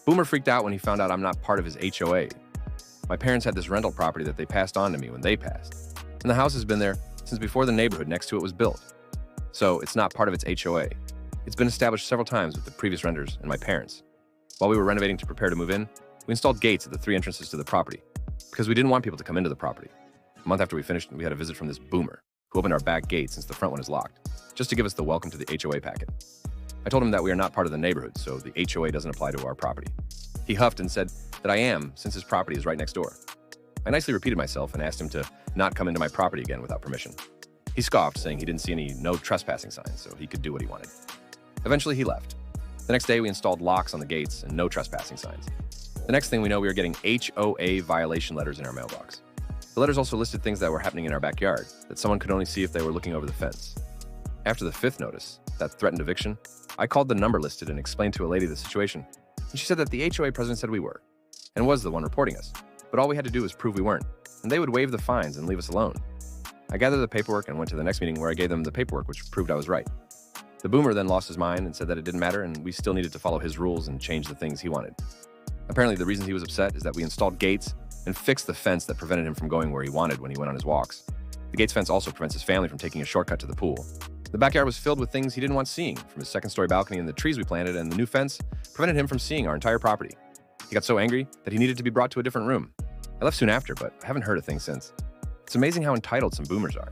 Boomer freaked out when he found out I'm not part of his HOA. My parents had this rental property that they passed on to me when they passed, and the house has been there since before the neighborhood next to it was built. So it's not part of its HOA. It's been established several times with the previous renters and my parents. While we were renovating to prepare to move in, we installed gates at the 3 entrances to the property because we didn't want people to come into the property. A month after we finished, we had a visit from this boomer who opened our back gate since the front one is locked, just to give us the welcome to the HOA packet. I told him that we are not part of the neighborhood, so the HOA doesn't apply to our property. He huffed and said that I am, since his property is right next door. I nicely repeated myself and asked him to not come into my property again without permission. He scoffed, saying he didn't see any no trespassing signs, so he could do what he wanted. Eventually, he left. The next day, we installed locks on the gates and no trespassing signs. The next thing we know, we were getting HOA violation letters in our mailbox. The letters also listed things that were happening in our backyard that someone could only see if they were looking over the fence. After the 5th notice, that threatened eviction, I called the number listed and explained to a lady the situation. And she said that the HOA president said we were, and was the one reporting us. But all we had to do was prove we weren't, and they would waive the fines and leave us alone. I gathered the paperwork and went to the next meeting where I gave them the paperwork, which proved I was right. The boomer then lost his mind and said that it didn't matter and we still needed to follow his rules and change the things he wanted. Apparently, the reason he was upset is that we installed gates and fixed the fence that prevented him from going where he wanted when he went on his walks. The gates fence also prevents his family from taking a shortcut to the pool. The backyard was filled with things he didn't want seeing, from his 2nd-story balcony and the trees we planted, and the new fence prevented him from seeing our entire property. He got so angry that he needed to be brought to a different room. I left soon after, but I haven't heard a thing since. It's amazing how entitled some boomers are.